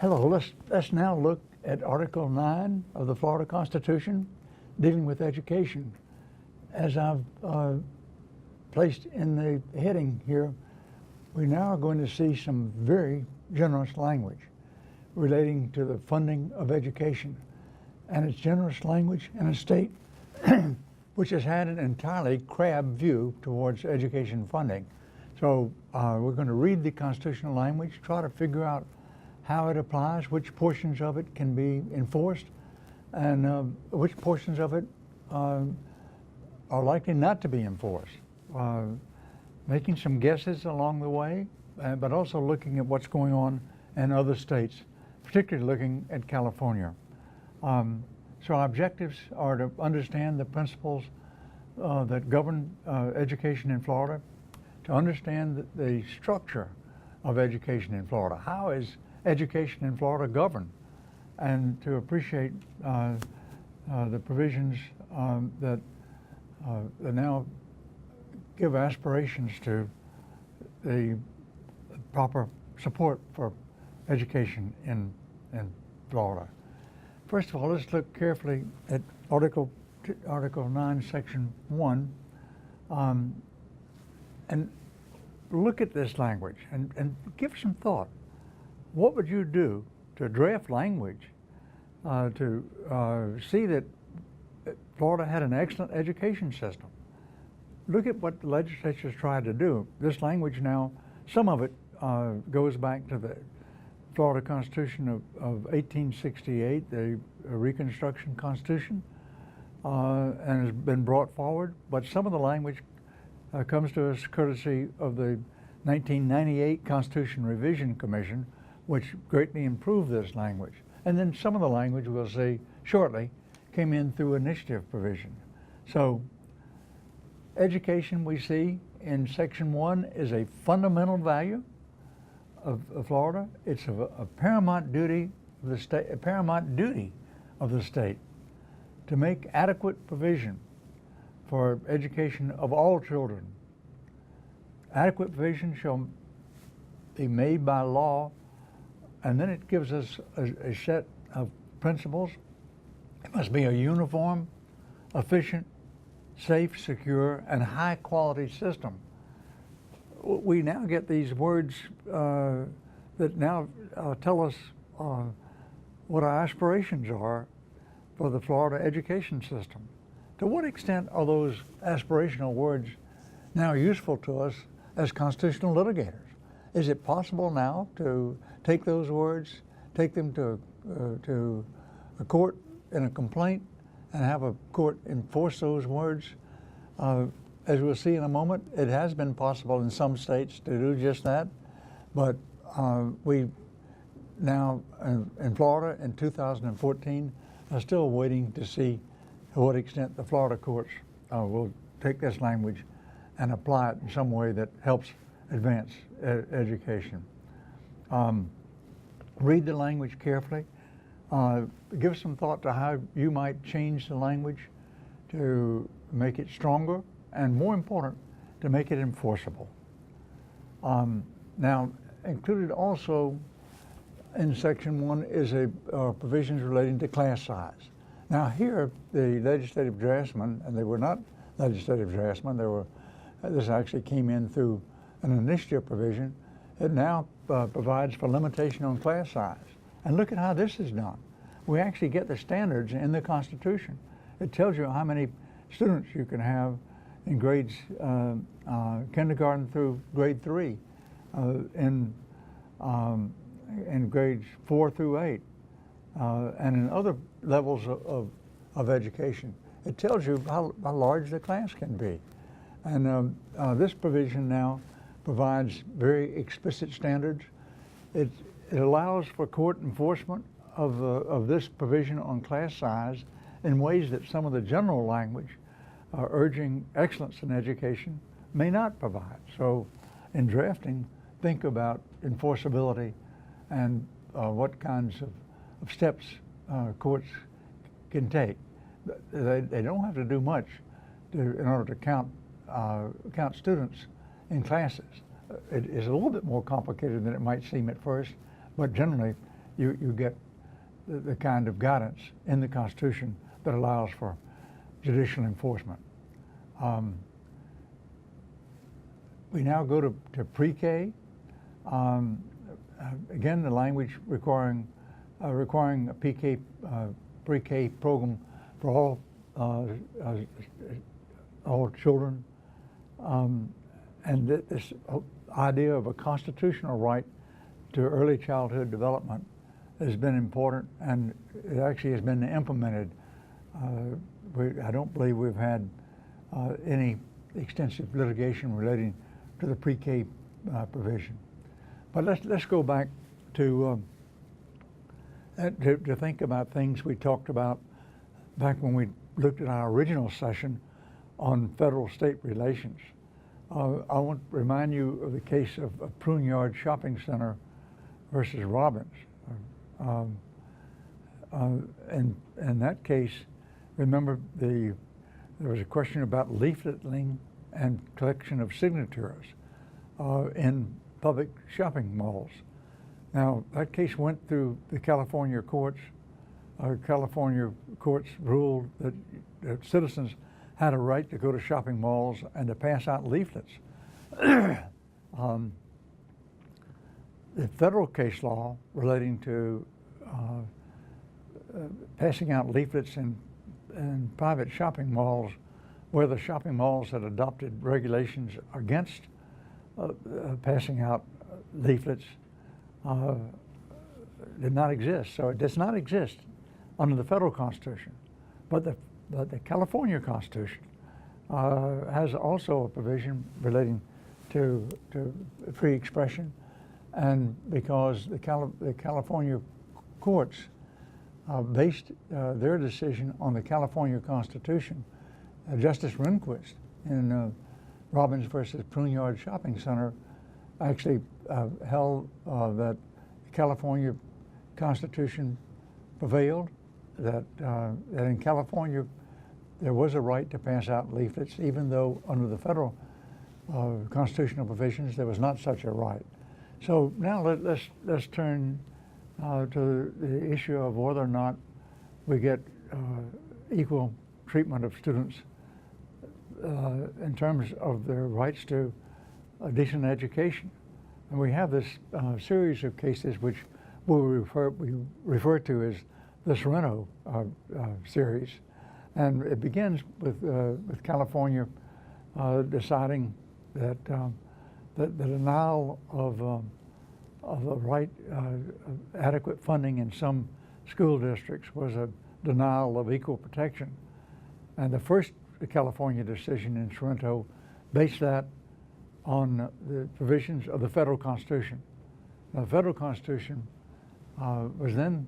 Hello, let's now look at Article 9 of the Florida Constitution dealing with education. As I've placed in the heading here, we now are going to see some very generous language relating to the funding of education. And it's generous language in a state which has had an entirely crab view towards education funding. So we're going to read the constitutional language, try to figure out how it applies, which portions of it can be enforced, and which portions of it are likely not to be enforced. Making some guesses along the way, but also looking at what's going on in other states, particularly looking at California. So our objectives are to understand the principles that govern education in Florida, to understand the structure of education in Florida. How is education in Florida governed? And to appreciate the provisions that now give aspirations to the proper support for education in Florida. First of all, let's look carefully at Article 9, Section 1, and look at this language and give some thought. What would you do to draft language to see that Florida had an excellent education system? Look at what the legislature's tried to do. This language now, some of it goes back to the Florida Constitution of 1868, the Reconstruction Constitution, and has been brought forward. But some of the language comes to us courtesy of the 1998 Constitution Revision Commission, which greatly improved this language. And then some of the language, we'll see shortly, came in through initiative provision. So education, we see in Section 1, is a fundamental value of Florida. It's a paramount duty of the state, to make adequate provision for education of all children. Adequate provision shall be made by law, and then it gives us a set of principles. It must be a uniform, efficient, safe, secure, and high-quality system. We now get these words that now tell us what our aspirations are for the Florida education system. To what extent are those aspirational words now useful to us as constitutional litigators? Is it possible now to take those words, take them to a court in a complaint, and have a court enforce those words? As we'll see in a moment, it has been possible in some states to do just that, but we now in Florida in 2014 are still waiting to see to what extent the Florida courts will take this language and apply it in some way that helps advance education. Read the language carefully. Give some thought to how you might change the language to make it stronger, and more important, to make it enforceable. Now, included also in Section 1 is provisions relating to class size. Now here, the legislative draftsmen, and they were not legislative draftsmen, this actually came in through an initiative provision. It now provides for limitation on class size. And look at how this is done. We actually get the standards in the Constitution. It tells you how many students you can have in grades kindergarten through grade 3, in grades 4 through 8, and in other levels of education. It tells you how large the class can be. And this provision now provides very explicit standards. It allows for court enforcement of this provision on class size in ways that some of the general language urging excellence in education may not provide. So in drafting, think about enforceability and what kinds of steps courts can take. They don't have to do much in order to count students in classes. It is a little bit more complicated than it might seem at first, but generally you get the kind of guidance in the Constitution that allows for judicial enforcement. We now go to PreK. Again, the language requiring a PreK program for all children, and this idea of a constitutional right to early childhood development has been important, and it actually has been implemented. I don't believe we've had any extensive litigation relating to the PreK provision. But let's go back to think about things we talked about back when we looked at our original session on federal-state relations. I want to remind you of the case of Prune Yard Shopping Center versus Robbins. In that case, remember there was a question about leafleting and collection of signatures in public shopping malls. Now, that case went through the California courts. California courts ruled that citizens had a right to go to shopping malls and to pass out leaflets. The federal case law relating to passing out leaflets in private shopping malls, where the shopping malls had adopted regulations against passing out leaflets, did not exist. So it does not exist under the federal Constitution. But the California Constitution has also a provision relating to free expression, and because the California courts based their decision on the California Constitution, Justice Rehnquist in Robbins versus Prune Yard Shopping Center actually held that the California Constitution prevailed, that in California there was a right to pass out leaflets, even though under the federal constitutional provisions there was not such a right. So now let's turn to the issue of whether or not we get equal treatment of students in terms of their rights to a decent education. And we have this series of cases which we refer to as the Sorrento series, and it begins with California deciding that the denial of a right adequate funding in some school districts was a denial of equal protection. And the first California decision in Sorrento based that on the provisions of the federal Constitution. Now, the federal Constitution was then,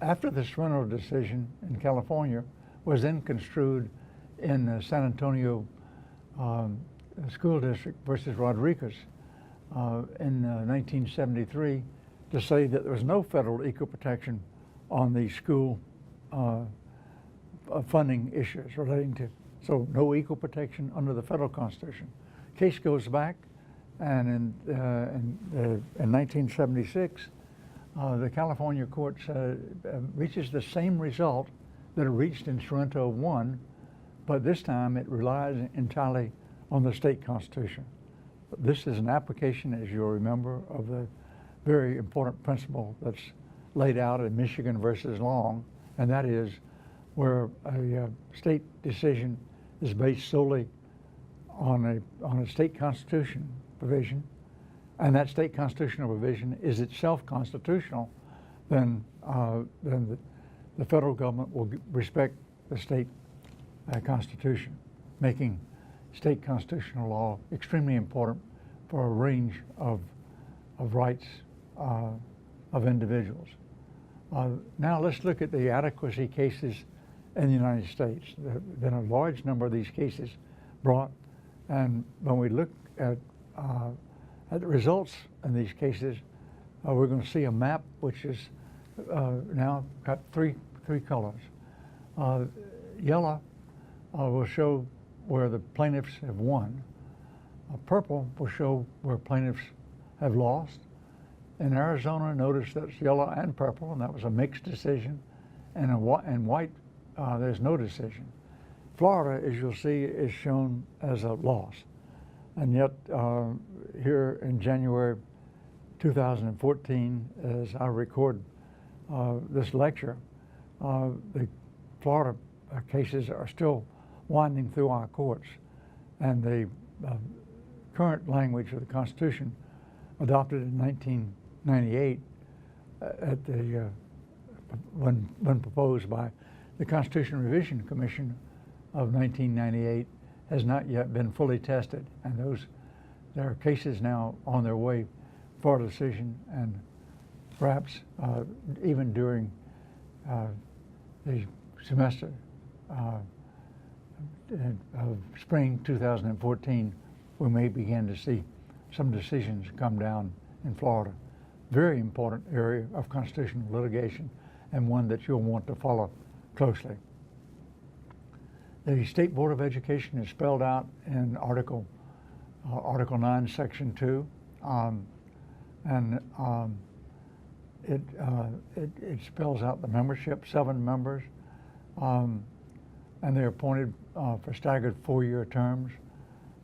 after the Sorrento decision in California, was then construed in San Antonio School District versus Rodriguez in 1973 to say that there was no federal equal protection on the school funding issues relating to, so no equal protection under the federal Constitution. Case goes back, and in 1976, the California courts reaches the same result that it reached in Sorrento 1, but this time it relies entirely on the state constitution. This is an application, as you'll remember, of the very important principle that's laid out in Michigan versus Long, and that is where a state decision is based solely on a state constitution provision, and that state constitutional provision is itself constitutional, then the federal government will respect the state constitution, making state constitutional law extremely important for a range of rights of individuals. Now let's look at the adequacy cases in the United States. There have been a large number of these cases brought, and when we look at the results in these cases, we're going to see a map which is now got three colors. Yellow will show where the plaintiffs have won. Purple will show where plaintiffs have lost, In Arizona, notice that's yellow and purple, and that was a mixed decision. And in white, there's no decision. Florida, as you'll see, is shown as a loss. And yet, here in January 2014, as I record this lecture, the Florida cases are still winding through our courts. And the current language of the Constitution, adopted in 1998, at the when proposed by the Constitution Revision Commission of 1998, has not yet been fully tested, and there are cases now on their way for a decision, and perhaps even during the semester of spring 2014, we may begin to see some decisions come down in Florida. Very important area of constitutional litigation, and one that you'll want to follow closely. The State Board of Education is spelled out in Article 9, Section 2, it spells out the membership, 7 members, and they're appointed for staggered 4-year terms.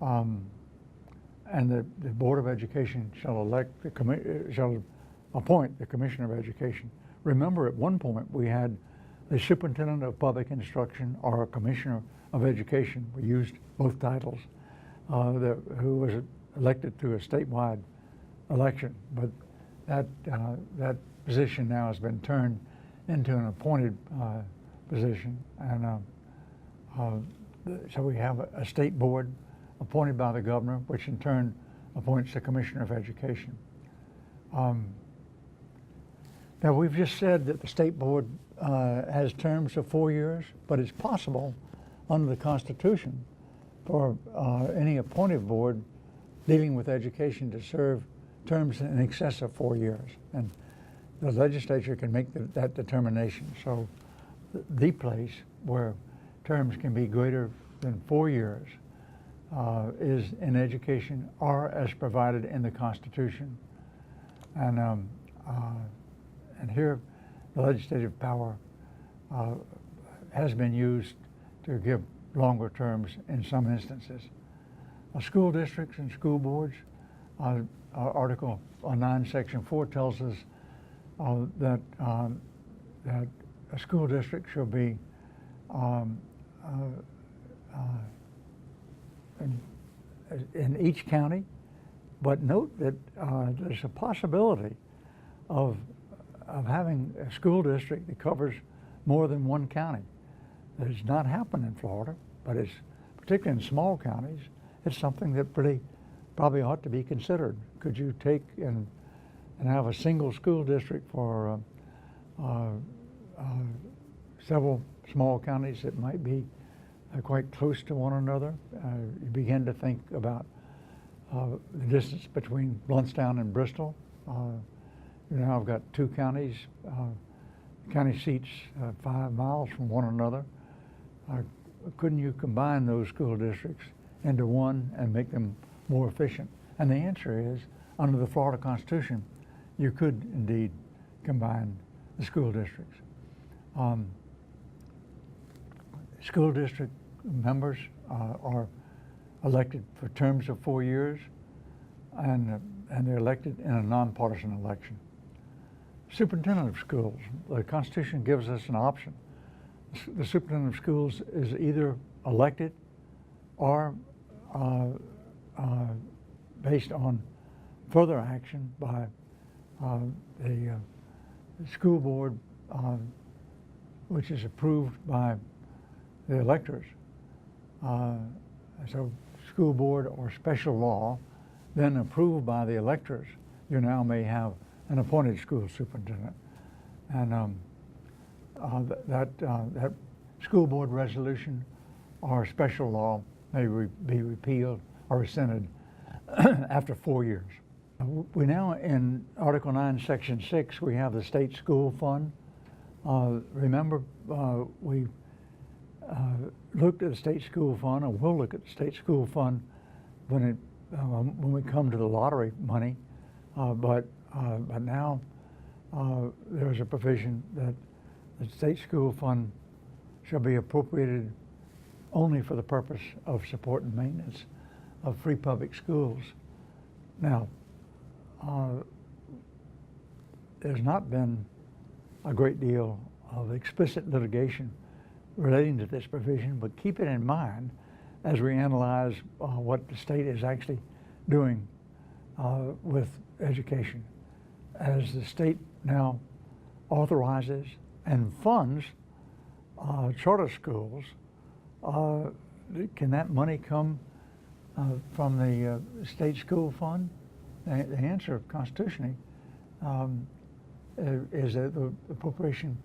And the Board of Education shall appoint the Commissioner of Education. Remember, at one point we had the Superintendent of Public Instruction or a Commissioner of Education. We used both titles, who was elected through a statewide election. But that position now has been turned into an appointed position, and so we have a state board appointed by the governor, which in turn appoints the Commissioner of Education. Now, we've just said that the state board has terms of 4 years, but it's possible under the Constitution for any appointed board dealing with education to serve terms in excess of 4 years, and the legislature can make that determination. So the place where terms can be greater than 4 years is in education or as provided in the Constitution. And here the legislative power has been used to give longer terms in some instances. School districts and school boards, Article 9, Section 4 tells us that a school district shall be in each county, but note that there's a possibility of having a school district that covers more than one county. That has not happened in Florida, but it's particularly in small counties. It's something that probably ought to be considered. Could you take and have a single school district for several small counties that might be quite close to one another? You begin to think about the distance between Blountstown and Bristol. You now have got 2 counties, county seats 5 miles from one another. Couldn't you combine those school districts into one and make them more efficient? And the answer is, under the Florida Constitution, you could indeed combine the school districts. School district members are elected for terms of 4 years, and they're elected in a nonpartisan election. Superintendent of Schools, the Constitution gives us an option. The Superintendent of Schools is either elected or based on further action by the school board, which is approved by the electors. So school board or special law, then approved by the electors, you now may have an appointed school superintendent. And that school board resolution or special law may be repealed or rescinded after 4 years. We now, in Article 9, Section 6, we have the state school fund. Remember, we looked at the state school fund, and we'll look at the state school fund when we come to the lottery money. But but now there is a provision that the state school fund shall be appropriated only for the purpose of support and maintenance of free public schools. Now, there's not been a great deal of explicit litigation relating to this provision, but keep it in mind as we analyze what the state is actually doing with education. As the state now authorizes and funds charter schools, can that money come from the state school fund? The answer constitutionally is that the appropriation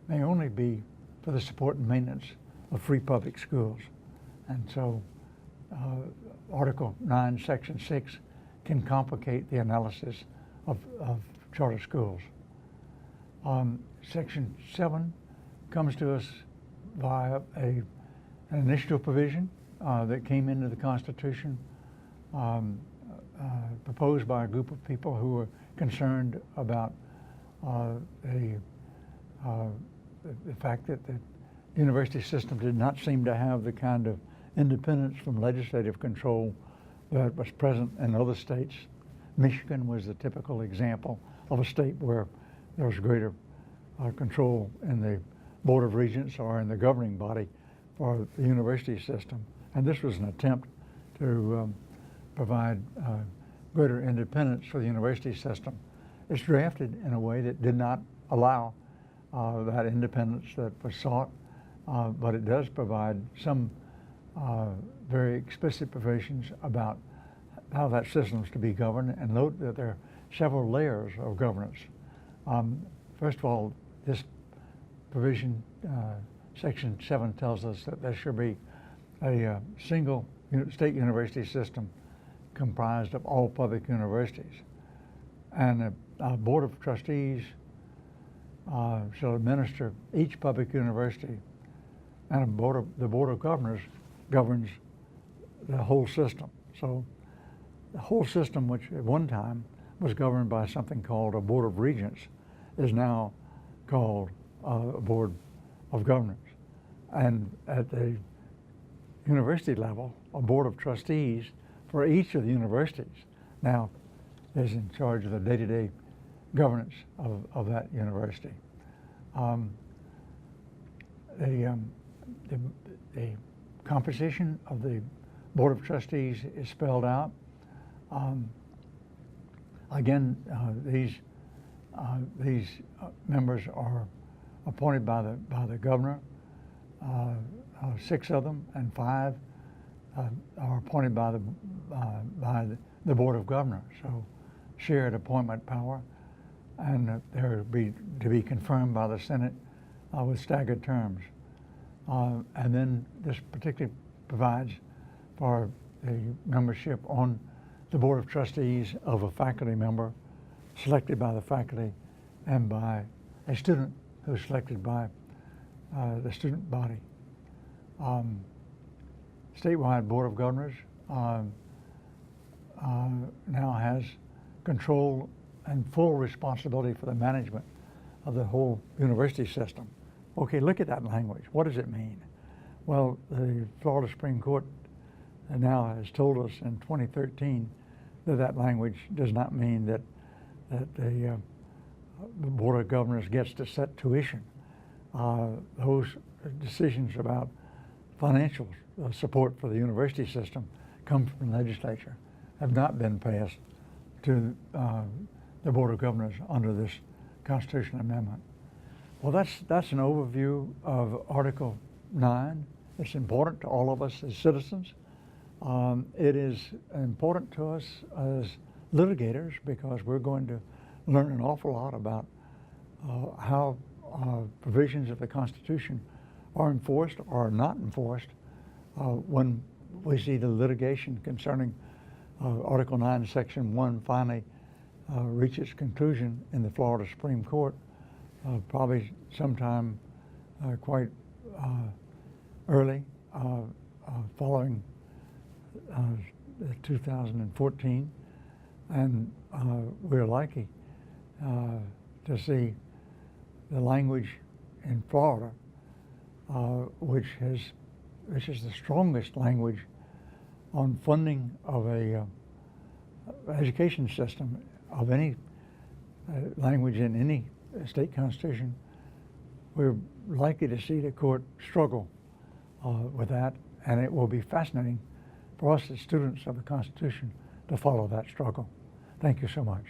may only be for the support and maintenance of free public schools. And so Article 9, Section 6 can complicate the analysis of charter schools. Section 7 comes to us via an initial provision that came into the Constitution proposed by a group of people who were concerned about the fact that the university system did not seem to have the kind of independence from legislative control that was present in other states. Michigan was the typical example of a state where there was greater control in the Board of Regents or in the governing body for the university system. And this was an attempt to provide greater independence for the university system. It's drafted in a way that did not allow that independence that was sought, but it does provide some very explicit provisions about how that system is to be governed, and note that there are several layers of governance. First of all, this provision, Section 7, tells us that there should be a single state university system comprised of all public universities. And a Board of Trustees shall administer each public university, and the Board of Governors governs the whole system. So the whole system, which at one time was governed by something called a Board of Regents, is now called a Board of Governors. And at the university level, a Board of Trustees for each of the universities now is in charge of the day-to-day governance of that university. The composition of the Board of Trustees is spelled out. Again, these members are appointed by the governor. 6 of them, and 5 are appointed by the Board of Governors. So shared appointment power, and they're to be confirmed by the Senate with staggered terms. And then this particularly provides for the membership on the Board of Trustees of a faculty member selected by the faculty and by a student who's selected by the student body. Statewide Board of Governors now has control and full responsibility for the management of the whole university system. Okay, look at that language. What does it mean? Well, the Florida Supreme Court now has told us in 2013 that language does not mean that the Board of Governors gets to set tuition. Those decisions about financial support for the university system come from the legislature, have not been passed to the Board of Governors under this constitutional amendment. Well, that's an overview of Article 9. It's important to all of us as citizens. It is important to us as litigators because we're going to learn an awful lot about how provisions of the Constitution are enforced or not enforced when we see the litigation concerning Article 9, Section 1 finally reach its conclusion in the Florida Supreme Court, probably sometime quite early following 2014, and we're likely to see the language in Florida, which is the strongest language on funding of a education system of any language in any state constitution. We're likely to see the court struggle with that, and it will be fascinating for us as students of the Constitution to follow that struggle. Thank you so much.